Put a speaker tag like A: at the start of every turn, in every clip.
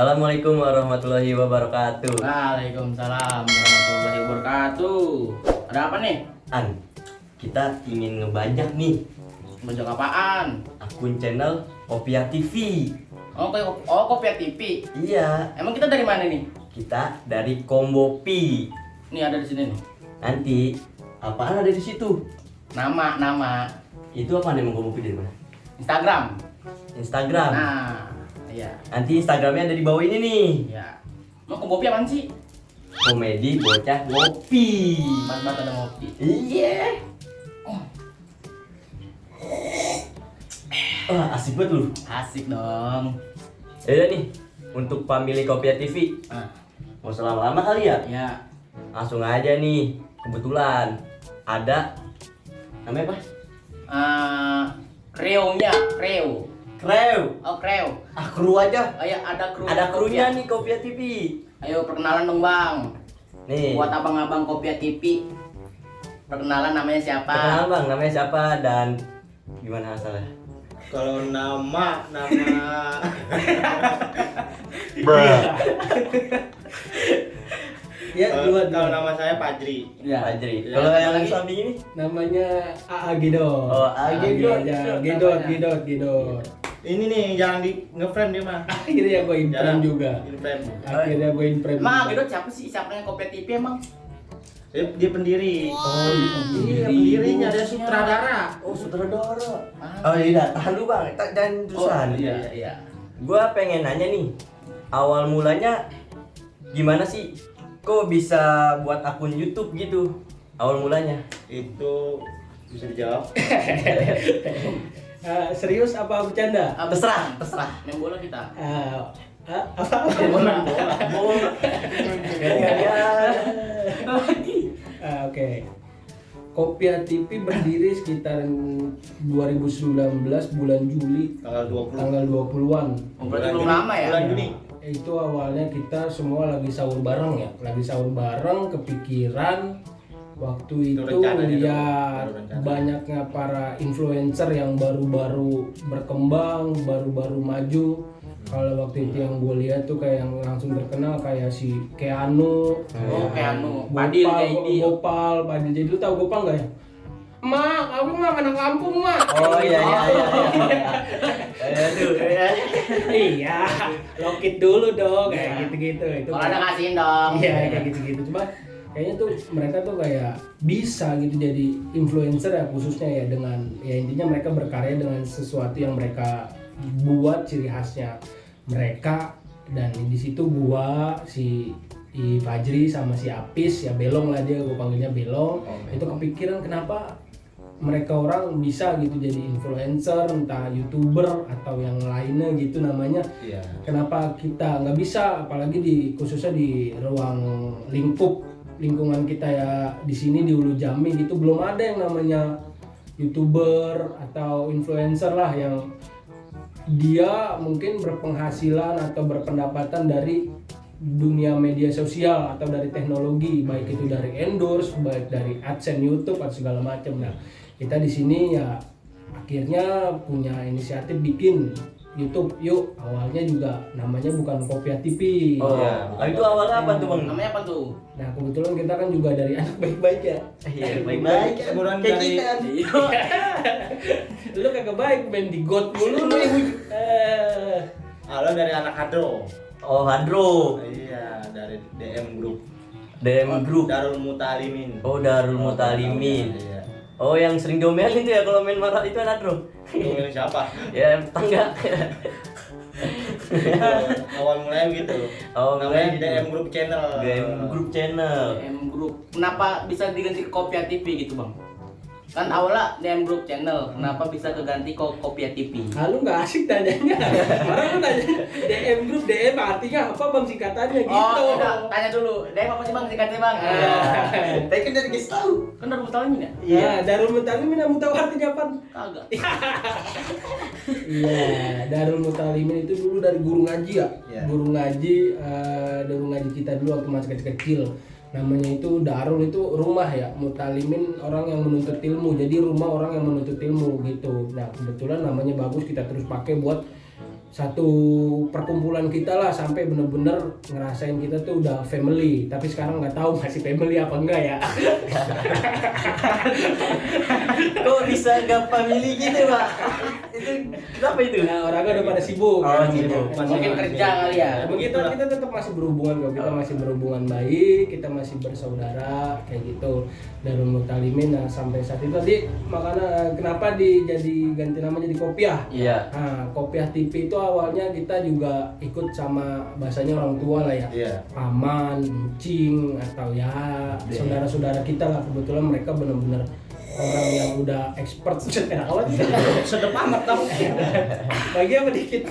A: Assalamualaikum warahmatullahi wabarakatuh.
B: Waalaikumsalam warahmatullahi wabarakatuh. Ada apa nih?
A: An, kita ingin ngebajak nih
B: Bajak apaan?
A: akun channel Kopia TV.
B: Kopia TV.
A: Iya,
B: Emang kita dari mana nih?
A: kita dari Kombopi.
B: Nih ada di sini nih.
A: Nanti apaan ada di situ?
B: Nama.
A: Itu apa nih Kombopi dari mana?
B: Instagram.
A: Instagram.
B: Nah, iya.
A: Nanti Instagramnya ada di bawah ini nih.
B: Ya. Mau kopi apaan sih?
A: Komedi bocah ngopi.
B: Pas ada ngopi.
A: Iya. Asik banget lu.
B: Asik dong.
A: Ya nih, untuk family Kopia TV,
B: Ah,
A: mau selama-lama kali ya?
B: ya.
A: Langsung aja nih, kebetulan ada namanya apa?
B: Kreo.
A: Krew.
B: Oh, Kreo.
A: Kru aja.
B: Oh ya, ada kru.
A: Ada krunya nih Kopia TV.
B: Ayo perkenalan dong, Bang.
A: Nih.
B: Buat abang-abang Kopia TV. Perkenalan namanya siapa?
A: Perkenalan Bang, namanya siapa dan gimana asalnya?
C: Kalau nama
D: Ya,
C: kalau nama saya Fajri.
B: Ya.
A: Fajri.
B: Ya,
A: Kalau
B: ada
A: yang
B: lagi?
A: samping ini?
D: namanya AA Gedot.
A: Oh, AA Gedot.
D: Gedot.
C: Ini nih jangan di ngeframe dia mah.
D: Akhirnya gue imprem
C: Jarang.
D: juga.
C: Ngeframe.
D: Akhirnya gue imprem.
B: Emang
D: juga.
B: Gedot siapa sih? Siapa yang Kopia TV emang?
C: Dia pendiri.
A: Oh,
C: Iya, pendirinya dia sutradara.
A: Oh, sutradara.
B: Ah.
A: Oh iya, tahan dulu Bang. Jangan terusan.
B: Iya.
A: Gua pengen nanya nih, awal mulanya gimana sih? Kok bisa buat akun YouTube gitu? Awal mulanya?
C: Itu bisa dijawab.
D: Serius apa bercanda?
A: Terserah.
B: Main bola kita.
D: Apa?
A: Bola.
D: Oke. Kopia TV berdiri sekitar 2019 bulan Juli
C: Tanggal 20.
D: tanggal 20-an.
B: Oh, berarti belum lama ya?
C: Bulan Juni.
D: Itu awalnya kita semua lagi sahur bareng ya, kepikiran waktu itu
C: rencananya
D: lihat
C: dulu, baru rencana.
D: banyaknya para influencer yang baru-baru berkembang, baru-baru maju. Kalau waktu itu yang gue lihat tuh kayak yang langsung terkenal kayak si Keanu,
B: Oh, Keanu. Padil jadi.
D: Gopal, Padil jadi. Lu tahu Gopal nggak ya? Mak, aku mah anak kampung mak.
A: Oh iya. Aduh, ya.
D: Iya, lokit dulu dong kayak gitu-gitu. Itu
B: Kalau ada kasihin dong.
D: iya kayak gitu-gitu. Cuma kayaknya tuh mereka tuh kayak bisa gitu jadi influencer ya, khususnya ya dengan ya intinya mereka berkarya dengan sesuatu yang mereka buat ciri khasnya mereka. Dan di situ gua si Fajri sama si Apis ya, Belong lah dia, gua panggilnya Belong. Itu kepikiran kenapa mereka orang bisa gitu jadi influencer, entah YouTuber atau yang lainnya gitu namanya.
C: Iya.
D: Kenapa kita nggak bisa, apalagi khususnya di ruang lingkungan kita ya di sini di Ulu Jami gitu, belum ada yang namanya YouTuber atau influencer lah yang dia mungkin berpenghasilan atau berpendapatan dari dunia media sosial atau dari teknologi, baik itu dari endorse, baik dari AdSense YouTube atau segala macam. Nah, kita di sini ya akhirnya punya inisiatif bikin YouTube yuk. Awalnya juga namanya bukan Kopia TV.
A: Oh,
C: Iya.
A: itu awalnya apa tuh Bang?
B: Namanya apa tuh?
D: Nah, kebetulan kita kan juga dari anak baik-baik ya.
A: Iya, baik-baik.
C: Kebetulan
A: Kayak
C: dari-
A: kita.
D: Lu kagak baik, main di got mulu lu.
C: Halo dari anak Hadro.
A: Oh, Hadro.
C: Iya, dari DM Group.
A: DM Group.
C: Darul Mutalimin.
A: Oh, Darul Mutalimin.
C: Iya.
A: Oh, yang sering diomelin tuh ya kalau main marah itu Hadro.
C: Lu milih siapa?
A: Ya, tetangga.
C: Awal mulanya gitu.
A: Awal mulanya
C: Namanya
A: gitu.
C: DM Group Channel.
A: Game grup channel.
B: DM Group. Kenapa bisa diganti Kopia TV gitu, Bang? Kan awalnya DM Group Channel, kenapa bisa keganti Kopia TV?
D: Lu nggak asik tanyanya. Orang lu nanya DM grup, DM artinya apa bang singkatannya gitu.
B: Oh, udah, tanya dulu. DM apa sih, Bang? Singkatnya, Bang.
A: Tapi kan dari guys tahu.
B: Kan udah mutalamin ya?
D: Iya, Darul Mutalimin yang tahu artinya apa?
B: Kagak.
D: Iya, Darul Mutalimin itu dulu dari guru ngaji ya.
C: Iya.
D: Guru ngaji kita dulu waktu masih kecil-kecil. Namanya itu Darul, itu rumah ya, Mutalimin orang yang menuntut ilmu, jadi rumah orang yang menuntut ilmu gitu. Nah kebetulan namanya bagus, kita terus pakai buat satu perkumpulan kita lah sampai bener-bener ngerasain kita tuh udah family. Tapi sekarang nggak tahu masih family apa enggak ya.
A: Kok bisa gak family gitu pak? Itu kenapa itu?
D: Nah, orangnya udah pada sibuk.
A: Oh, sibuk.
B: Mungkin kerja kali ya.
D: Tapi kita tetap masih berhubungan kok. Kita masih berhubungan baik, kita masih bersaudara kayak gitu. Darul Mutalimin. Nah, sampai saat itu tadi makanya kenapa jadi ganti nama jadi Kopiah.
A: Iya.
D: Nah, Kopiah TV itu awalnya kita juga ikut sama bahasanya orang tua lah ya.
C: Iya.
D: Paman, encing atau ya saudara-saudara kita lah, kebetulan mereka benar-benar orang yang udah expert awal
C: Sedep amat tau.
D: bagi apa dikit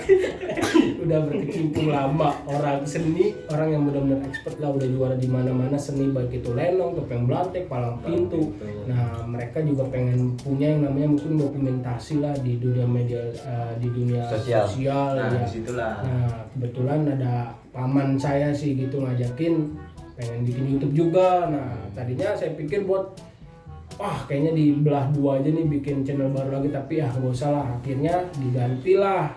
D: udah berkecimpung lama, orang seni, orang yang benar-benar expert lah, udah juara di mana-mana seni, baik itu lenong, topeng belantek, palang pintu. Nah, mereka juga pengen punya yang namanya mungkin dokumentasi lah di dunia media, di dunia sosial
C: Nah,
D: ya.
C: disitulah.
D: Nah, kebetulan ada paman saya sih gitu ngajakin pengen bikin YouTube juga. Nah, tadinya saya pikir buat kayaknya dibelah dua aja nih, bikin channel baru lagi, tapi ya nggak usah lah. Akhirnya digantilah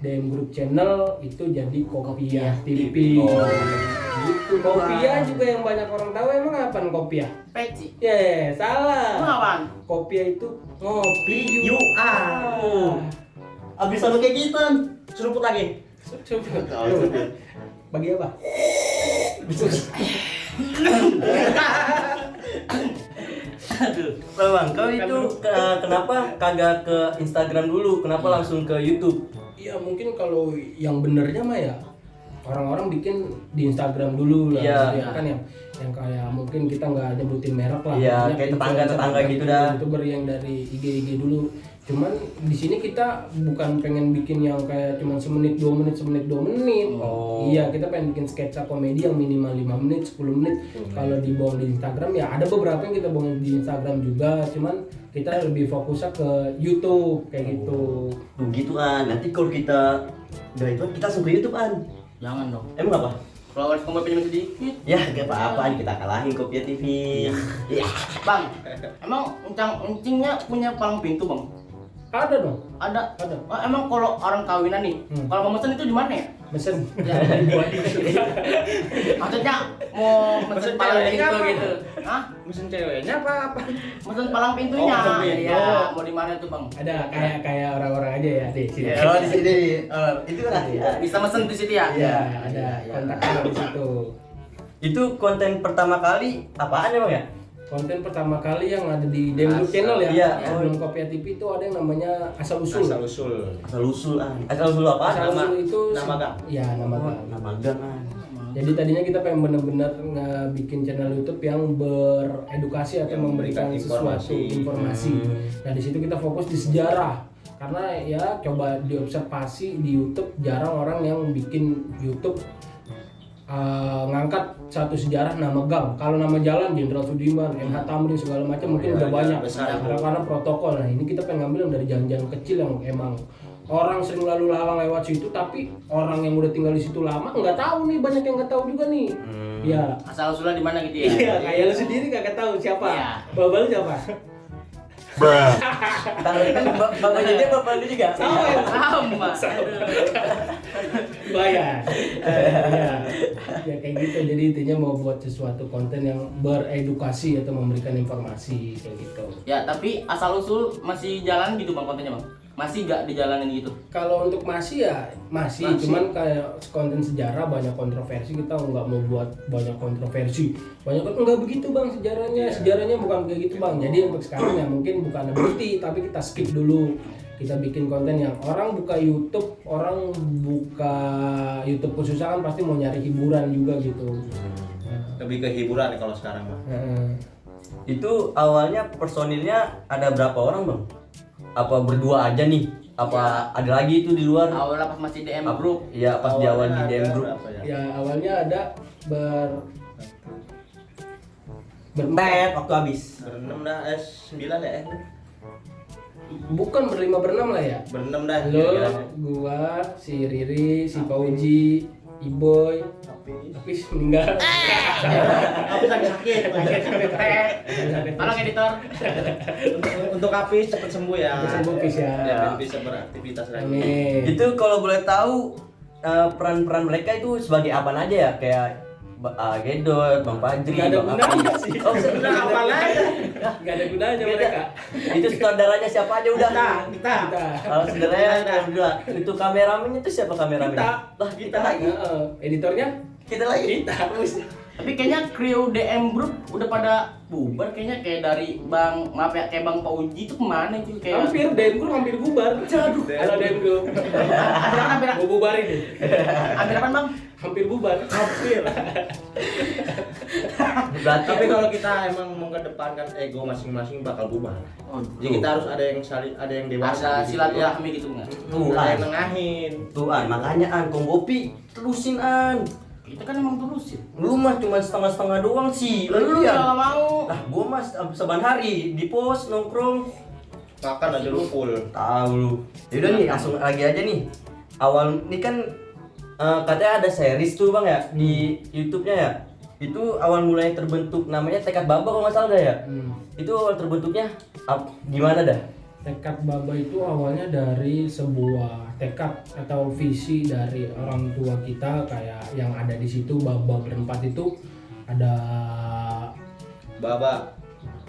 D: DM Group Channel itu jadi Kopiah TV. Gitu. Kopiah juga yang banyak orang tahu, emang apaan Kopiah?
B: Peci.
D: Salah.
B: Emang apaan?
D: Kopiah itu ngopi
C: You
D: ah.
A: Abis sama kayak gitu, seruput lagi.
D: Bagi apa?
B: Aduh.
A: Bang, kau itu kenapa kagak ke Instagram dulu? Kenapa langsung ke YouTube?
D: Iya, mungkin kalau yang benernya mah ya orang-orang bikin di Instagram dulu lah.
A: Iya.
D: Ya kan yang kayak mungkin kita nggak nyebutin merek lah.
A: Iya,
D: Maksudnya
A: kayak tetangga-tetangga gitu dah.
D: YouTuber yang dari IG dulu. Cuman di sini kita bukan pengen bikin yang kayak cuma semenit 2 menit.
A: Oh.
D: Iya, kita pengen bikin sketsa komedi yang minimal 5 menit, 10 menit. Kalau dibawa di Instagram ya ada beberapa yang kita bawa di Instagram juga, cuman kita lebih fokusnya ke YouTube kayak gitu.
A: Begitu kan. Nanti kalau kita udah itu kita langsung ke YouTube kan.
B: Jangan dong.
A: Emang apa?
B: Kalau harus kamu pinjam sedikit.
A: Ya, gak apa-apa, kita kalahin Kopiah TV. Ya.
B: Bang, emang encingnya punya palang pintu bang?
D: Ada dong.
B: Ada.
D: Ada.
B: Emang kalau orang kawinan nih, kalau mau mesen itu di mana ya?
D: Mesen
B: Ya.
D: dibuat
B: Maksudnya mau mesen palang
C: ceweknya
B: pintu
C: apa?
B: gitu? Hah?
C: Mesin ceweknya apa?
B: Mesen palang pintunya?
C: Oh, palang pintu.
B: Iya. Mau di mana tuh bang?
D: ada kayak orang-orang aja ya di sini.
A: Oh, di sini. Itu rahasia.
B: Bisa mesen di situ ya?
D: Iya, ada kontaknya di situ.
A: Itu konten pertama kali apaan ya, Bang ya?
D: Konten pertama kali yang ada di DM Group Channel ya.
A: Iya.
D: Sebelum Kopiah TV itu ada yang namanya Asal Usul.
C: Asal usul.
A: Asal usul Asal usul apa?
D: Asal
C: Nama-
D: Usul itu
C: nama gang.
D: Iya, nama gang.
A: Nama gang.
D: Jadi tadinya kita pengen bener-bener bikin channel YouTube yang beredukasi atau
C: Yang
D: memberikan
C: memberikan
D: sesuatu
C: informasi.
D: informasi. Nah, di situ kita fokus di sejarah. Karena ya coba diobservasi di YouTube jarang orang yang bikin YouTube ngangkat satu sejarah nama gang. Kalau nama jalan Jenderal Sudirman, MH Tamrin segala macam mungkin
C: iya,
D: udah
C: iya,
D: banyak.
C: besar.
D: Karena protokol. Nah, ini kita pengen ngambil yang dari jalan-jalan kecil yang emang orang sering lalu lalang lewat situ, tapi orang yang udah tinggal di situ lama nggak tahu nih, banyak yang nggak tahu juga nih. Iya.
B: Asal usulnya di mana gitu ya?
D: Iya, kayak lu sendiri kagak tahu siapa.
B: Iya.
D: Bapak lu siapa?
A: Kan bapaknya dia bapak lu juga.
B: Sama.
D: Bayar. Iya. Ya kayak gitu. Jadi intinya mau buat sesuatu konten yang beredukasi atau memberikan informasi kayak gitu.
B: Ya, tapi asal usul masih jalan gitu bang kontennya bang? Masih gak dijalanin gitu?
D: Kalau untuk masih ya masih, cuman kayak konten sejarah banyak kontroversi, kita nggak mau buat banyak kontroversi. Banyak nggak begitu bang sejarahnya bukan kayak gitu bang. Jadi untuk sekarang ya mungkin bukan berhenti, tapi kita skip dulu. Kita bikin konten yang orang buka YouTube khususnya kan pasti mau nyari hiburan juga gitu.
C: Lebih ke hiburan kalau sekarang mah.
A: Itu awalnya personilnya ada berapa orang, Bang? Apa berdua aja nih? Apa ada lagi itu di luar?
B: Awalnya pas masih DM group.
A: Iya, pas di awal di DM group.
D: Ya awalnya ada
A: Berempat waktu habis.
C: Berenam dah, 9 ya?
D: bukan berlima berenam lah ya.
C: Berenam dah.
D: Lo, gua, si Riri, si Pauji, Iboy, Apis meninggal.
C: Apis lagi sakit.
B: Tolong editor.
C: Untuk Apis cepat sembuh ya.
D: Sembuh Apis ya.
C: Dan bisa beraktivitas lagi.
D: Amin.
A: Itu kalau boleh tahu peran-peran mereka itu sebagai apa aja ya? Kayak Gedot, Bang Fajri,
D: Nggak ada
A: Bang
D: gunanya
A: Apis.
D: sih.
A: Oh, sebenarnya apa aja?
D: Gak ada gunanya
A: Beda.
D: mereka.
A: Itu sutradaranya siapa aja udah?
C: Kita.
A: Kalau saudaranya yang berdua. Itu kameramennya itu siapa kameramennya?
D: Kita.
A: Lah kita lagi.
D: Heeh. Editornya
A: Kita lagi.
D: kita.
B: Tapi kayaknya kru DM Group udah pada bubar kayaknya, kayak dari Bang, maaf ya, kayak Bang Pauji itu kemana itu kayak
D: Hampir DM Group hampir bubar.
B: Aduh.
D: Kalau DM Group.
B: hampir
D: Mau bubarin nih.
B: hampir apa Bang?
D: Hampir bubar.
C: Hampir.
A: Berarti
C: Tapi kalau kita emang mengedepankan ego masing-masing bakal bubar.
B: Oh,
C: Jadi kita harus ada yang dewasa.
B: ada
C: gitu.
B: silaturahmi gitu nggak?
A: Tuh,
C: Ada yang
A: An.
C: nengahin.
A: Tuh An, makanya An, Konggopi terusin An.
B: Kita kan emang terusin.
A: Lu mah cuma setengah-setengah doang sih.
B: Lu
A: Lagian.
B: nggak mau.
A: Lah gua mah seban hari di pos nongkrong.
C: Makan aja lu full.
A: Tahu lu. Yaudah nih langsung lagi aja nih. Awal ini kan katanya ada series tuh Bang ya di YouTube-nya ya. Itu awal mulanya terbentuk namanya Tekad Baba kalau nggak salah dah ya. Itu awal terbentuknya gimana dah?
D: Tekad Baba itu awalnya dari sebuah tekad atau visi dari orang tua kita, kayak yang ada di situ Baba berempat itu ada
C: Baba.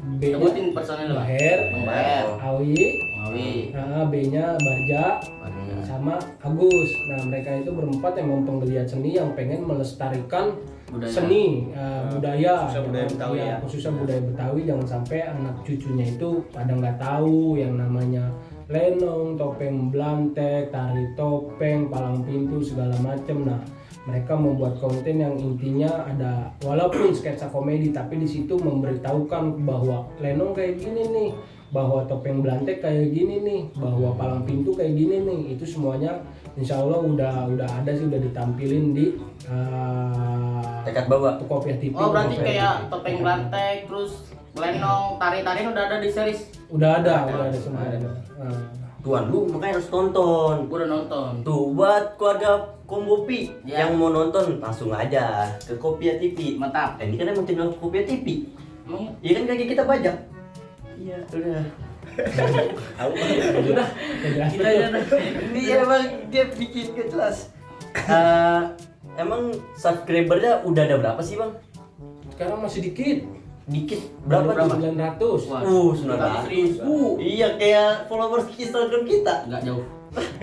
D: B-nya
B: Sebutin personel lu.
D: Baher,
B: Baher.
D: Awi,
B: Mawi.
D: B-nya Barja, sama Agus. Nah mereka itu berempat yang penggeliat seni yang pengen melestarikan
B: Budaya.
D: seni budaya,
C: khususnya budaya
D: Jangan-
C: Betawi
D: iya,
C: ya.
D: khususnya budaya Betawi. Jangan sampai anak cucunya itu pada nggak tahu yang namanya lenong, topeng belantek, tari topeng, palang pintu segala macem. Nah mereka membuat konten yang intinya ada walaupun sketsa komedi, tapi di situ memberitahukan bahwa lenong kayak gini nih, bahwa topeng belantek kayak gini nih, bahwa palang pintu kayak gini nih. Itu semuanya insya Allah udah ada sih, udah ditampilin di
A: Tekad Baba.
D: Kopiah TV.
B: Oh berarti
D: Kopiah
B: kayak
D: TV.
B: topeng belantek, terus lenong, tari-tarian udah ada di series.
D: Udah ada semua.
A: Tuan lu makanya harus nonton.
B: Gua udah nonton.
A: Tuh buat keluarga Kombopi
B: Ya.
A: yang mau nonton langsung aja ke Kopiah TV.
B: Mantap.
A: Ini kan emang channel Kopiah TV.
B: Emang ya?
A: Iya kan kaki kita pajak. Iya, udah.
D: Udah jelas
B: Kita
D: betul.
B: aja dah.
A: Dia emang dia bikin gak jelas. Emang subscribernya udah ada berapa sih Bang?
D: Sekarang masih dikit.
A: Dikit. Berapa?
D: 900.
B: Wah,
A: 900.
B: 100.000.
A: Iya kayak followers Instagram kita.
B: Enggak jauh.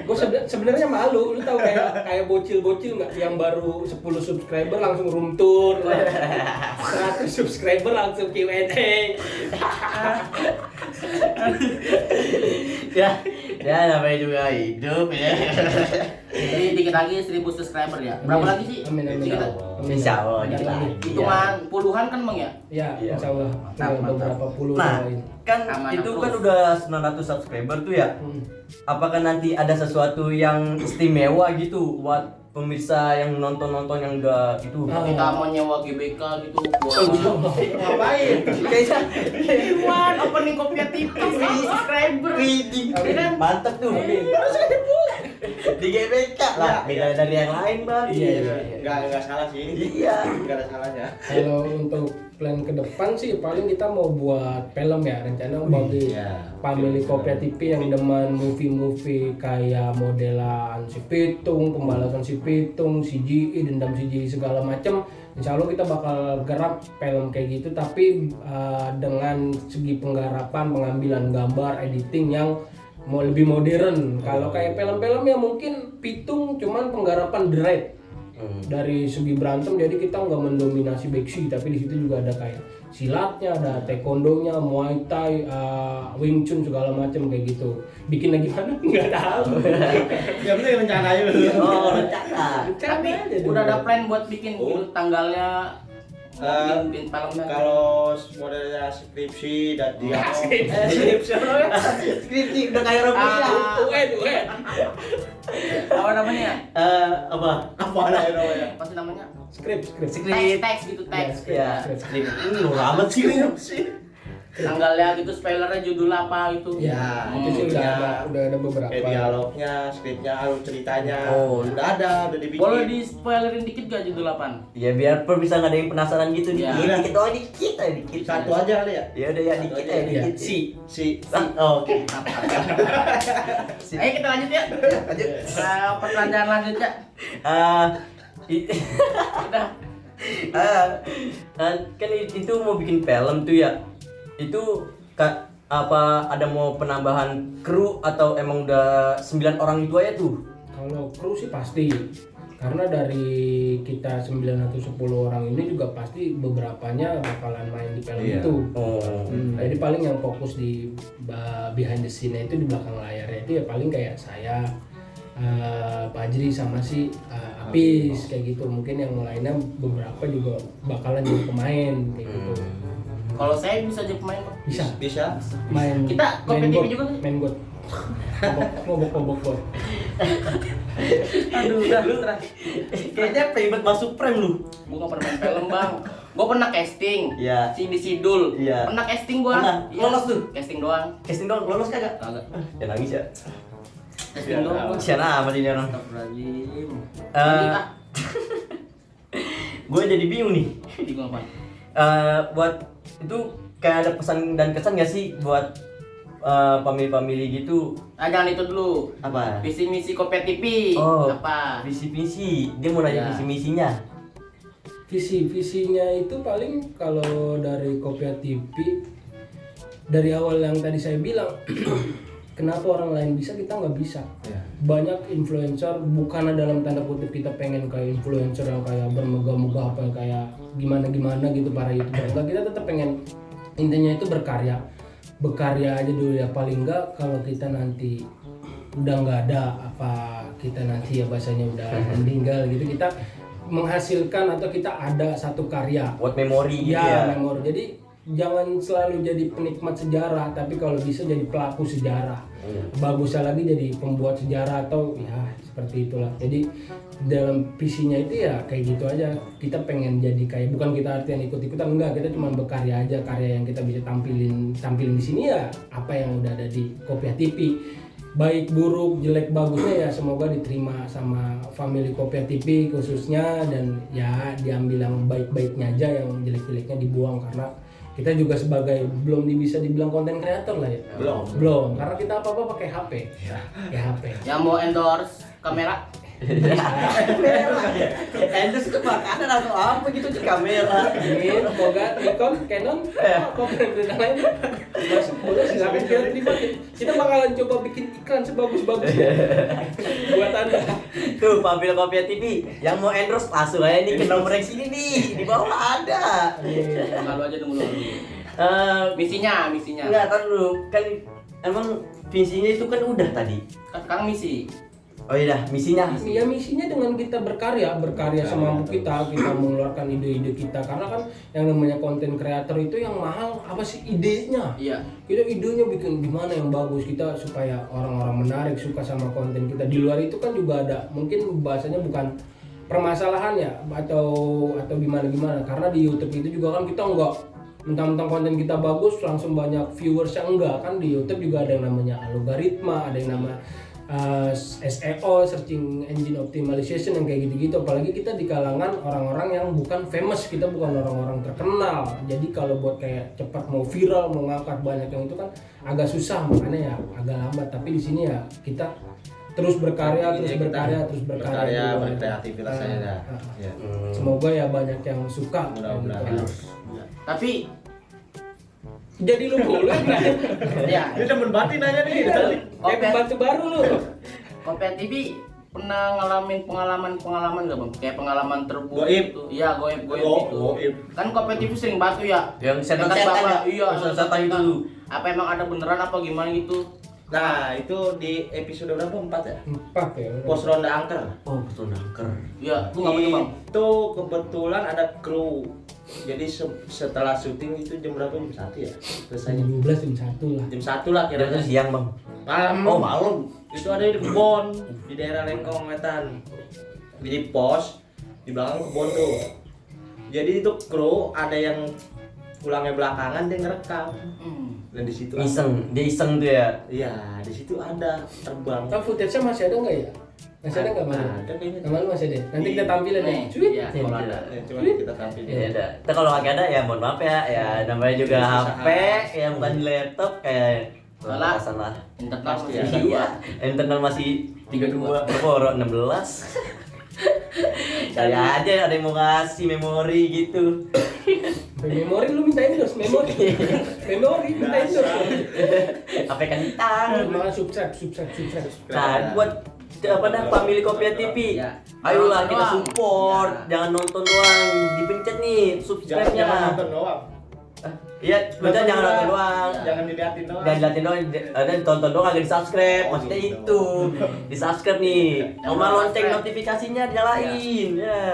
D: Gue sebenarnya malu, lu tahu kayak bocil-bocil nggak yang baru 10 subscriber langsung room tour, 100 subscriber langsung Q&A.
A: Ya namanya juga hidup ya.
B: Jadi dikit lagi 1000 subscriber ya. Berapa lagi sih?
D: Amin amin.
B: Dikit.
D: Amin.
A: Insya Allah,
D: Ada
A: dikit
D: lagi.
A: lagi.
B: Hitungan puluhan kan Bang ya?
D: Ya,
A: Iya.
D: insya Allah.
B: Mantap,
D: Tinggal beberapa puluh
A: Nah,
D: doain.
A: kan
B: Aman
A: itu
B: terus.
A: kan udah 900 subscriber tuh ya. Apakah nanti ada sesuatu yang istimewa gitu buat pemirsa yang nonton-nonton yang enggak itu?
B: Kita mau nyewa GBK gitu buat
C: Ngapain?
A: Kayaknya
B: Iwan opening Kopiah TV subscriber.
A: Widih,
B: Iya kan?
A: mantap tuh. Di GBK lah, beda dari yang lain Bang.
D: Iya.
C: Enggak salah sih.
A: Iya.
C: Enggak ada salahnya.
D: Kalau untuk plan ke depan sih paling kita mau buat film ya, rencana bagi
C: Iya.
D: family Kopiah TV yang demen movie-movie kayak modelan si Pitung, pembalasan si Pitung, CGI, dendam CGI segala macem. Insya Allah kita bakal garap film kayak gitu, tapi dengan segi penggarapan, pengambilan gambar, editing yang mau lebih modern. Kalau kayak film-film ya mungkin Pitung cuman penggarapan dread. Dari segi berantem, jadi kita nggak mendominasi beksi, tapi di situ juga ada kayak silatnya, ada taekwondonya, muay thai, wing chun segala macam kayak gitu. Bikinnya gimana nggak tahu.
C: Ya penting rencana aja dulu.
A: Oh, rencana.
B: Tapi
D: Aja
B: udah
D: dulu.
B: ada plan buat bikin gitu, tanggalnya bikin filmnya.
C: Kalau modelnya skripsi dan dia
B: skripsi
A: Skripsi udah kayak Robinya.
D: UN.
B: apa namanya?
A: Apa?
C: apa namanya?
B: Apa sih namanya?
D: Skrip.
B: Teks gitu, teks.
A: Ya, skrip. Ini lu amat sih.
B: tanggalnya gitu, spoilernya judul apa gitu.
D: Ya, itu sih udah ada beberapa.
C: Kayak dialognya, skripnya, alur ceritanya.
A: Oh.
C: Udah dibikin.
B: Boleh di spoilerin dikit gak judul apaan?
A: Ya biar bisa nggak ada yang penasaran gitu
B: Ya.
A: dikit doang dikit aja dikit.
C: Satu aja kali ya.
A: Ya udah ya dikit aja dikit.
C: Si
A: Oke.
B: Ayo kita lanjut ya.
A: Lanjut.
B: Pertanyaan lanjutnya.
A: I-
B: Udah.
A: Kan itu mau bikin film tuh ya. Itu apa ada mau penambahan kru atau emang udah 9 orang itu aja tuh?
D: Kalau kru sih pasti. Karena dari kita 9 atau 10 orang ini juga pasti beberapanya bakalan main di film
C: Iya.
D: itu.
A: Oh.
D: Jadi paling yang fokus di behind the scene itu di belakang layarnya itu ya paling kayak saya, Fajri sama si Apis kayak gitu. Mungkin yang lainnya beberapa juga bakalan jadi pemain kayak gitu.
B: Kalau saya bisa jadi pemain Bang.
D: Bisa
C: bisa.
D: main.
B: Kita
D: main
B: kompetitif
D: God,
B: juga kan?
D: main God. Ngobok God.
B: Aduh, udah lu terakhir.
A: Kayaknya pengen masuk frame lu.
B: Gua gak pernah main film Bang. Gua pernah casting.
A: Iya.
B: Si Sidul.
A: Iya.
B: Pernah casting gua.
A: Pernah?
B: Iya.
A: Lolos tuh?
B: Casting doang.
A: Casting dong lolos kagak?
B: Kagak.
A: Ya nangis ya.
B: Casting doang. Gua.
A: Siapa amat ini orang?
B: Astagfirullahaladzim.
A: Eh, Gue jadi bingung nih.
B: Di gua apa?
A: Buat itu kayak ada pesan dan kesan gak sih buat family gitu?
B: Jangan itu dulu.
A: Apa?
B: Visi misi Kopiah TV.
A: Oh,
B: Apa?
A: visi misi. Dia mau nanya
B: Ya.
A: visi misinya.
D: Visinya itu paling kalau dari Kopiah TV dari awal yang tadi saya bilang kenapa orang lain bisa kita nggak bisa. Banyak influencer bukan dalam tanda kutip kita pengen kayak influencer yang kayak bermegah-megah apa yang kayak gimana gitu para youtuber. Enggak, kita tetap pengen intinya itu berkarya aja dulu ya, paling enggak kalau kita nanti udah nggak ada apa kita nanti ya bahasanya udah meninggal gitu, kita menghasilkan atau kita ada satu karya
A: Buat memori gitu
D: ya,
A: ya.
D: memori. Jadi jangan selalu jadi penikmat sejarah, tapi kalau bisa jadi pelaku sejarah. Bagusnya lagi jadi pembuat sejarah atau ya seperti itulah. Jadi dalam visinya itu ya kayak gitu aja. Kita pengen jadi kayak, bukan kita artian ikut-ikutan, enggak, kita cuma berkarya aja, karya yang kita bisa tampilin di sini ya apa yang udah ada di Kopiah TV. Baik buruk jelek bagusnya ya semoga diterima sama family Kopiah TV khususnya, dan ya diambil yang baik-baiknya aja, yang jelek-jeleknya dibuang, karena kita juga sebagai belum bisa dibilang konten kreator lah ya. Belum, karena kita apa-apa pakai HP. Ya HP.
B: Yang mau endorse kamera?
A: Endorse ke makanan atau apa gitu di kamera.
D: Amin, semoga Nikon, Canon, apa brand lain masuk boleh silakan kita terima. Kita bakalan coba bikin iklan sebagus-bagusnya buat Anda.
A: Tuh, Pambil Kopiah TV yang mau endorse langsung aja nih ke nomor yang sini nih. Di bawah ada.
B: Lalu aja dulu.
A: Eh,
B: Misinya.
A: enggak, tar dulu. Kan emang visinya itu kan udah tadi.
B: Kan sekarang misi.
A: Oh iya dah, misinya.
D: Ya misinya dengan kita berkarya semampu kita mengeluarkan ide-ide kita, karena kan yang namanya konten kreator itu yang mahal apa sih idenya.
B: Iya.
D: Kita idenya bikin gimana yang bagus kita supaya orang-orang menarik suka sama konten kita. Di luar itu kan juga ada mungkin bahasanya bukan permasalahan ya atau gimana karena di YouTube itu juga kan kita enggak mentang-mentang konten kita bagus langsung banyak viewers, yang enggak kan. Di YouTube juga ada yang namanya algoritma, ada yang nama SEO, searching engine optimization, yang kayak gitu-gitu. Apalagi kita di kalangan orang-orang yang bukan famous, kita bukan orang-orang terkenal. Jadi kalau buat kayak cepat mau viral, mau ngangkat banyak yang itu kan agak susah, makanya ya agak lambat. Tapi di sini ya kita terus berkarya,
C: berkreativitas saya dah. Ya.
D: Semoga ya banyak yang suka.
C: Mudah-mudahan.
D: Gitu.
B: Tapi
D: Jadi lu boleh nggak?
B: ya,
C: Dia demen banget nanya nih.
D: Kayak pembantu baru lu.
B: Kopiah TV pernah ngalamin pengalaman nggak bang? Kayak pengalaman terburuk
C: Goib.
B: gitu. Iya, goib itu.
C: Goib.
B: Kan Kopiah TV sering batu ya.
A: Yang
B: Dekat
A: setan-setan
B: Bapak.
A: ya?
B: Iya,
A: Setan itu.
B: Apa emang ada beneran apa gimana gitu?
C: Nah, itu di episode berapa? 4 ya?
D: 4 ya.
C: Pos ronda angker.
A: Oh, betul nangker.
B: Iya, gua nggak punya bang.
C: Itu kebetulan ada kru. Jadi setelah syuting itu jam berapa? Jam 1 ya? Selesainya.
D: 12 jam 1 lah.
C: Jam 1 lah
A: Kira-kira
C: kira-kira.
A: siang, Bang.
C: Malam.
A: Oh, malam.
C: Itu ada di kebon di daerah Lengkong Wetan. Jadi pos di belakang kebon tuh. Jadi itu kru ada yang pulangnya belakangan dia ngerekam.
B: Hmm.
C: Dan di situ
A: Dia iseng tuh ya.
C: Iya, di situ ada terbang.
D: Kan footage-nya masih ada nggak ya? Masih ada nggak Mas?
C: Ada kayaknya.
D: Kemarin masih ada. Nanti kita tampilin ya.
B: Nih,
D: Cuit.
B: iya, kalau ada.
C: Cuma kita tampilin.
A: Ya udah. Kita kalau nggak ada ya mohon maaf ya. Ya namanya juga HP ya bukan di laptop kayak
B: Salah.
A: salah.
B: Internal
C: Pasti
B: masih
C: ada.
B: dua.
A: Iya, internal masih 32, berapa 16. Kali aja ada yang mau ngasih memori gitu.
D: Memori lu minta endorse, memori. Memori minta endorse.
A: Apa kan ditang?
D: Malah subscribe.
A: Nah, buat apa dah pemilik Kopiah TV.
B: Ya.
A: Ayolah
B: Nonton
A: kita
B: doang.
A: support,
B: Ya.
A: jangan nonton doang, dipencet nih subscribe-nya.
C: Jangan nonton doang.
A: Iya, betul jangan nonton doang.
C: Jangan diliatin doang.
A: Dan liatin doang, ada tonton doang agak di subscribe,
C: Oh,
A: maksudnya
C: gitu.
A: itu di subscribe nih,
B: Yang
A: sama
B: belum
A: lonceng
B: subscribe.
A: notifikasinya nyalain, ya.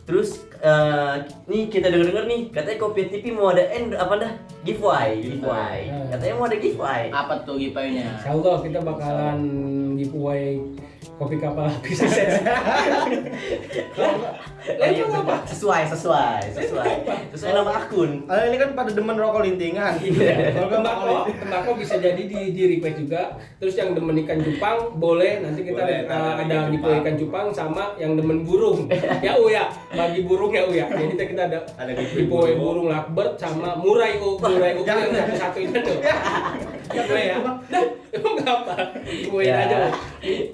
A: Terus nih kita denger nih, katanya Kopiah TV mau ada apa dah giveaway. Katanya mau ada giveaway.
B: Apa tuh giveaway-nya?
D: Insya Allah kita bakalan giveaway kopi kapal lapis set.
A: Iya,
D: apa?
A: Sesuai nama akun.
C: Ini kan pada demen rokok lintingan.
D: Kalau tembakau bisa jadi di request juga. Terus yang demen ikan cupang boleh nanti kita
C: Boleh, ada
D: ada
C: ikan
D: giveaway
C: cupang.
D: ikan cupang sama yang demen burung. Ya ya, bagi burung ya ya. Jadi kita ada
C: Ada
D: giveaway burung lovebird sama murai murai yang satu itu tuh. Ya boleh ya. Dah, emang nggak apa? Giveaway
A: Ya.
D: aja.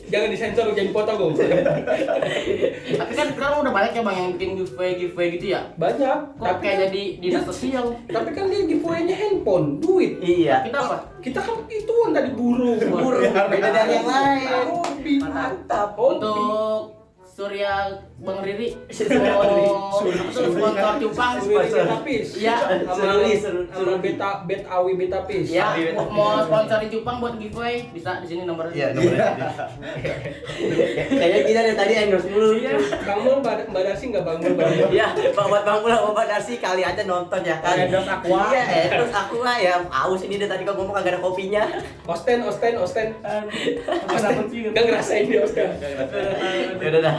D: Jangan disensor jadi foto Bang.
B: Tapi kan sekarang udah banyak ya bang yang bikin giveaway gitu ya.
D: Banyak.
B: Kok kayak jadi dinas sosial?
D: Tapi kan dia giveaway-nya handphone, duit.
A: Iya.
B: Kita apa?
D: Kita kan ituan tadi burung.
A: Burung beda dari yang lain.
D: Hobi.
A: Mantap.
B: Untuk Surya Bang Riri.
A: Oh,
B: sponsor cupang.
D: Sponsor Betapis.
B: Iya.
D: Sama bet awi Betapis.
B: Ya, mau sponsorin cupang buat giveaway bisa di sini nomornya.
A: Iya, nomornya. Kayaknya kita dari tadi endorse dulu.
B: Iya.
D: Bang Mul, Mbak Darsi nggak Bang Mul?
A: Iya, buat Bang Mula sama Mbak Darsi kali aja nonton ya kan.
C: Endorse Aqua.
A: Iya, endorse Aqua ya. Aus ini dari tadi kok ngomong kagak ada kopinya.
D: Osten. Nggak ngerasain dia Osten.
A: Ya udah dah.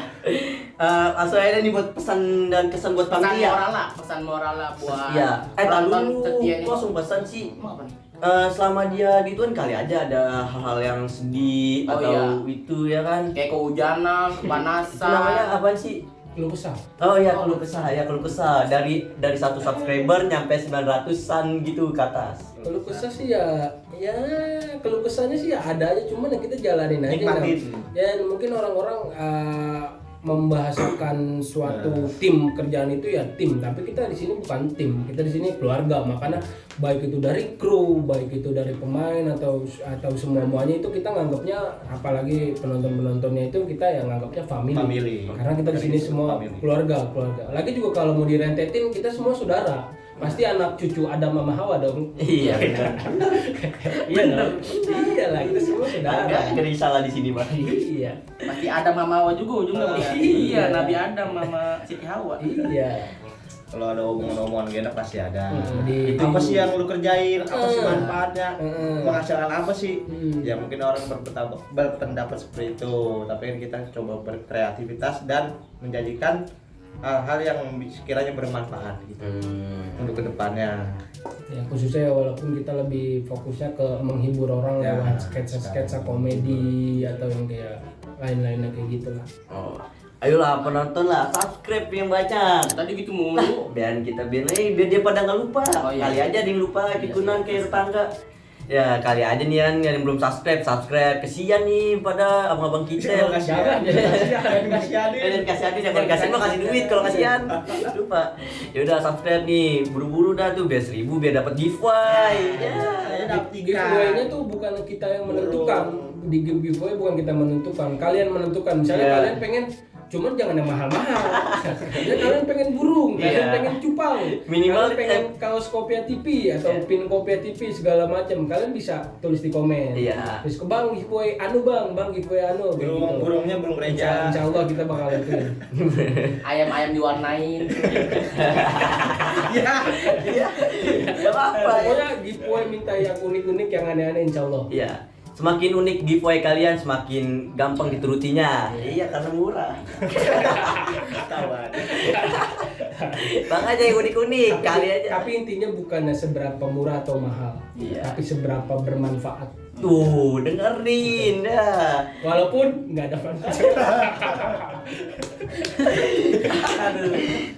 A: Langsung aja nih buat pesan dan kesan buat
B: Pesan
A: panitia.
B: moral lah, pesan moral lah buat
A: Iya.
B: penonton
A: Tahu
B: setia nih.
A: kok langsung pesan sih.
B: Mau apa nih?
A: Selama dia gituan kali aja ada hal-hal yang sedih
B: Oh,
A: atau
B: iya.
A: itu ya kan.
B: Kayak kehujanan,
A: Itu
B: kepanasan.
A: namanya apa sih?
D: Keluh kesah.
A: Oh iya, keluh kesah dari satu subscriber nyampe 900-an gitu ke atas.
D: Keluh kesah sih ya keluh kesahnya sih ya ada aja, cuman ya kita jalanin aja.
C: Nikmatin.
D: Ya mungkin orang-orang membahasakan suatu tim kerjaan itu ya tim, tapi kita di sini bukan tim, kita di sini keluarga. Makanya baik itu dari kru, baik itu dari pemain atau semuanya itu kita nganggapnya, apalagi penontonnya itu kita yang nganggapnya family. Karena kita di sini semua
C: Family.
D: keluarga. Lagi juga kalau mau direntetin kita semua saudara. Pasti anak cucu Adam sama Hawa dong.
A: Iya benar.
D: Iya dong. Iya lah, kita semua saudara.
A: Agak ada salah di sini, Bang.
D: Iya.
B: Pasti ada Mama Hawa juga ujungnya.
D: Iya.
B: Iya, Nabi Adam Mama Siti Hawa.
D: Iya.
C: Kalau ada omongan-omongan gak enak pasti ada.
D: Di-
C: Apa sih yang lu kerjain? Apa sih manfaatnya?
D: Hmm.
C: Menghasilkan apa sih?
D: Hmm.
C: Ya mungkin orang berpendapat seperti itu. Tapi kan kita coba berkreativitas dan menjadikan hal-hal yang sekiranya bermanfaat gitu untuk kedepannya.
D: Ya khususnya walaupun kita lebih fokusnya ke menghibur orang
C: Ya,
D: lewat sketsa komedi atau yang kayak lain-lainnya kayak gitulah.
A: Oh. Ayolah penonton lah, subscribe yang banyak.
B: Tadi gitu mulu.
A: Biar biar dia pada nggak lupa.
B: Oh, iya.
A: Kali aja ada yang lupa
B: Iya,
A: ikutan
B: iya.
A: kayak tetangga. Ya kali aja nih yang belum subscribe. Kesian nih pada abang-abang kita.
C: Jangan kasihan.
A: Jangan kasihan nih, jangan kasihan mah kasih duit kalau kasihan. Lupa. Ya udah subscribe nih, buru-buru dah tuh biar 1000 biar dapat giveaway. Ya.
D: Giveaway-nya tuh bukan kita yang menentukan. Di giveaway bukan kita menentukan, kalian menentukan. Misalnya
A: Iya.
D: kalian pengen, cuman jangan yang mahal-mahal. Ya, kalian pengen burung, kalian
A: Iya.
D: pengen cupang,
A: Minimal,
D: kalian pengen kaos Kopiah TV atau
A: Iya.
D: pin Kopiah TV segala macam. Kalian bisa tulis di komen.
A: Iya.
D: Terus ke bang giveaway bang giveaway kayak gitu.
C: Burungnya burung gereja.
D: Insya Allah kita bakal ituin.
B: Ayam-ayam diwarnain.
C: Iya.
A: Iya. Enggak apa-apa ya.
D: Pokoknya giveaway minta yang unik-unik, yang aneh-aneh insya Allah.
A: Iya. semakin unik giveaway kalian, semakin gampang diturutinya. Iya, karena murah.
C: Ketahuan.
A: Makanya yang unik-unik kali aja.
D: Tapi intinya bukannya seberapa murah atau mahal,
A: Iya.
D: tapi seberapa bermanfaat.
A: Tuh, dengerin dah.
D: Walaupun nggak ada manfaat.
A: Aduh.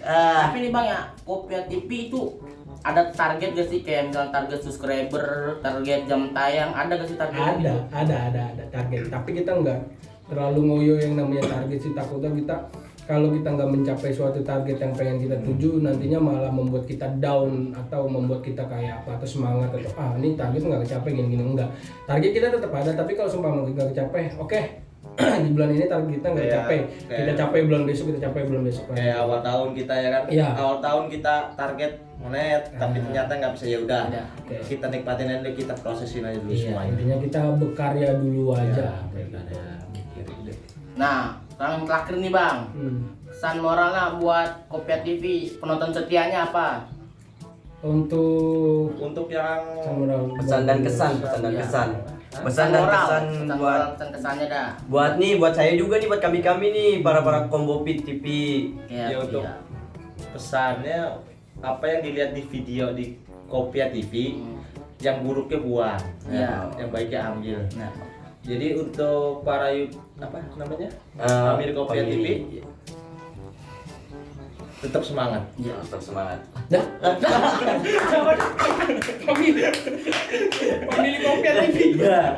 B: Tapi nih bang ya, Kopia TV itu ada target gak sih, kayak misalnya target subscriber, target jam tayang, ada gak sih target?
D: Ada target. Tapi kita nggak terlalu ngoyo yang namanya target sih, takutnya kita kalau kita nggak mencapai suatu target yang pengen kita tuju, nantinya malah membuat kita down atau membuat kita kayak apa atau semangat atau ini target nggak kecapai gini-gini. Enggak, target kita tetap ada, tapi kalau sumpah nggak kecapai, oke. Di bulan ini target kita nggak capai, kita capai bulan besok, kita capai bulan besok.
C: Kayak awal tahun kita ya kan,
D: Iya.
C: awal tahun kita target monet, tapi ternyata nggak bisa, ya udah.
B: Oke.
C: Kita nikmatin aja, kita prosesin aja dulu
D: Iya,
C: semuanya.
D: intinya kita berkarya dulu aja.
B: Nah, yang terakhir nih bang, pesan moralnya buat Kopia TV, penonton setianya apa?
D: Untuk
C: yang
A: Pesan dan kesan, pesan dan
B: Iya.
A: kesan. Pesan dan
B: moral,
A: kesan
B: pesan
A: buat
B: moral, pesan kesannya dah.
A: buat saya juga nih, buat kami nih para Kombopit TV.
C: ya untuk pesannya apa yang dilihat di video di Kopia TV, yang buruknya buang,
B: Iya.
C: yang baiknya ambil.
B: Nah,
C: Jadi untuk para apa namanya, family Kopia TV, tetap semangat.
B: iya.
A: Tetap semangat.
D: Dah. Pemilih Kopia TV.
A: Iya.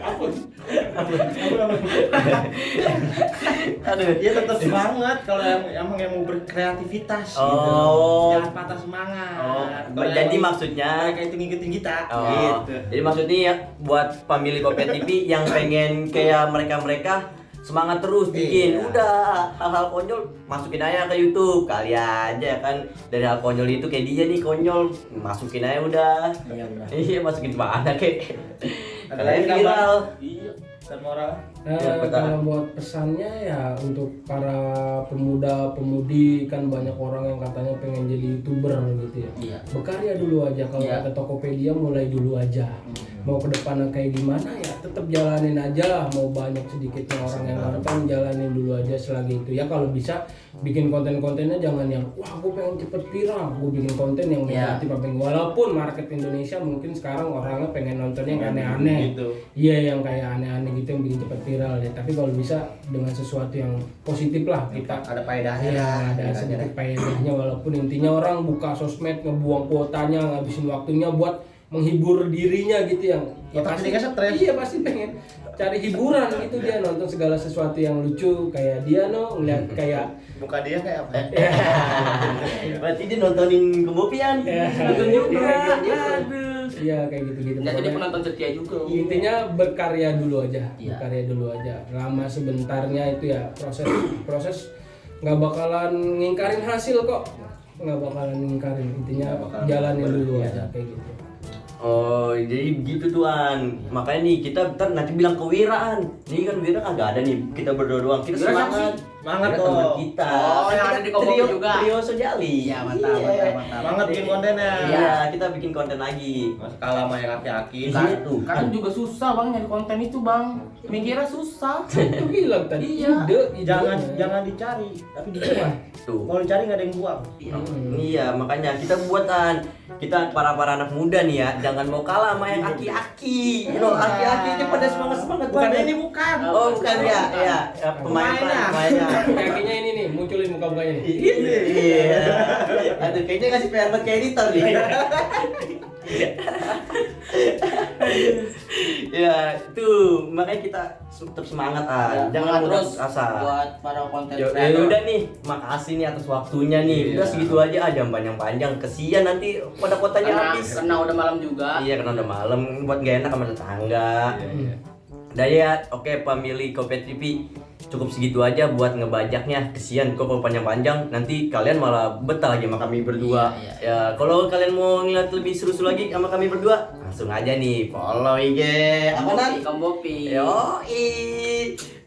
C: Aduh, dia tetap semangat kalau yang mau berkreativitas gitu.
A: Oh.
C: Jangan patah semangat.
A: Oh,
C: Kalau
A: jadi
C: yang
A: maksudnya
C: mereka itu ngikutin kita.
A: Oh,
C: Gitu.
A: jadi maksudnya ya buat family Kopia TV yang pengen kayak mereka semangat terus bikin,
C: Iya.
A: udah hal-hal konyol masukin aja ke YouTube kali aja kan, dari hal konyol itu kayak dia nih konyol, masukin aja udah.
B: Iya benar.
A: Iya, masukin mana kek.
C: Ada
A: Kayak
C: lagi
A: viral.
C: kabar? Iya. Dan moral.
A: Ya, betul.
D: Kalau buat pesannya ya untuk para pemuda-pemudi, kan banyak orang yang katanya pengen jadi YouTuber gitu ya.
B: Iya.
D: Berkarya dulu aja, kalau
B: Iya.
D: kata Tokopedia mulai dulu aja. Mau ke depannya kayak gimana ya tetap jalanin aja lah, mau banyak sedikitnya orang yang nonton, jalanin dulu aja selagi itu ya. Kalau bisa bikin konten-kontennya jangan yang wah gue pengen cepet viral, gue bikin konten yang
B: Iya.
D: negatif apa yang, walaupun market Indonesia mungkin sekarang orangnya pengen nonton yang aneh-aneh.
C: Gitu.
D: Iya, yang kayak aneh-aneh gitu yang bikin cepet viral ya. Tapi kalau bisa dengan sesuatu yang positif lah kita.
C: Ada faedahnya.
D: Ya, ada sedikit faedahnya, walaupun intinya orang buka sosmed ngebuang kuotanya, ngabisin waktunya buat menghibur dirinya gitu yang
C: Otak dia stres.
D: Iya, pasti pengen cari hiburan gitu, dia nonton segala sesuatu yang lucu kayak dia ngeliat kayak
C: Muka dia kayak apa?
A: Berarti dia nontonin Kembopian.
D: Iya.
A: Nonton juga.
B: Iya.
A: Aduh.
D: iya kayak gitu-gitu.
B: Nggak jadi
D: Pokoknya
B: penonton setia juga.
D: intinya berkarya dulu aja,
B: Iya.
D: berkarya dulu aja. Lama sebentarnya itu ya proses nggak bakalan ngingkarin hasil kok, nggak bakalan ngingkarin. Intinya
C: Nggak bakalan
D: jalanin dulu
C: iya.
D: aja kayak gitu.
A: Oh, jadi begitu tuan. Makanya nih kita ntar nanti bilang kewiraan. Ini kan Wira kagak ada nih. Kita berdua doang. Kita
B: Wira siapa
A: semangat.
C: Semangat
A: Wira
C: tuh.
A: teman kita.
B: Oh, yang ada di Kompopi
A: trio,
B: juga.
A: Trio Sojali.
B: Iya, mantap,
A: Iya.
B: mantap.
C: Semangat bikin kontennya.
A: Iya, kita bikin konten lagi.
C: Mas kalah sama yang aki-aki.
A: Iya tuh.
B: Kan juga susah bang nyari konten itu bang. Mikirnya susah.
D: Itu bilang tadi
B: Iya.
C: Jangan dicari, tapi dibuat.
A: Tuh.
C: Mau dicari nggak ada yang buang.
A: Iya, makanya kita buatan. Kita para anak muda nih ya, jangan mau kalah sama yang aki-aki. Aki-aki ini pada semangat
C: Bukan
A: banget.
C: ini bukan.
A: Oh, bukan ya. Ya, pemainnya.
D: kakinya ini nih, munculin muka-mukanya nih.
A: Iya. Aduh, kayaknya ngasih PR buat kayak editor nih. Ya, tuh makanya kita tetap semangat jangan mudah
B: terus
A: asa.
B: buat para konten
A: Ya udah nih, makasih nih atas waktunya nih. Udah segitu aja jam panjang-panjang. Kesian nanti pada kotanya habis.
B: karena udah malam juga.
A: Iya, karena udah malam, buat gak enak sama tetangga. Udah ya, oke family Kopia TV. Cukup segitu aja buat ngebajaknya. Kesian kok kalau panjang-panjang, nanti kalian malah betah lagi sama kami berdua.
B: Iya.
A: Ya, kalau kalian mau ngeliat lebih seru-seru lagi sama kami berdua, langsung aja nih follow IG. Apa Nan?
B: Kombopi.
A: Yoi.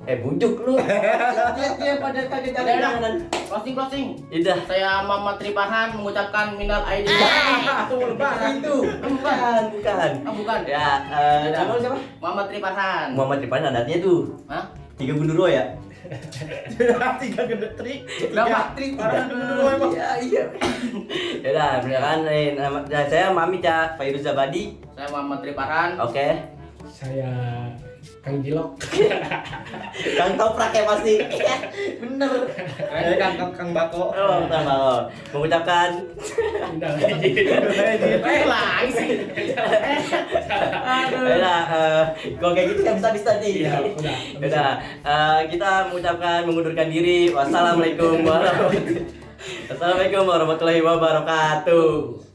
A: Bujuk lu. Dia pada kaget
B: Udah, closing.
A: Udah.
B: Saya Muhammad Tripahan mengucapkan minal aidin.
C: Itu lebaran itu.
A: Bukan.
B: Bukan.
A: Ya, nama lu siapa?
B: Muhammad Tripahan.
A: Muhammad Tripan adatnya tuh.
B: Hah?
A: 3 gundurwo ya?
C: 3 gendetri.
B: Berapa?
C: Parah dulu emang.
A: Iya. Ya udah, beneran saya Mami Cak Fairuz Zabadi.
B: Saya Muhammad Tripahan.
A: Oke.
D: Saya Kang Jilok.
A: Kang Toprak ya pasti. Bener.
C: Kang Bako.
A: Oh, tambah. Mengucapkan
D: Udah lagi.
B: Lagi sih.
A: udah, kalau kayak gitu kan bisa tadi.
D: Iya, udah.
A: Udah, kita mengundurkan diri. Wassalamualaikum warahmatullahi wabarakatuh.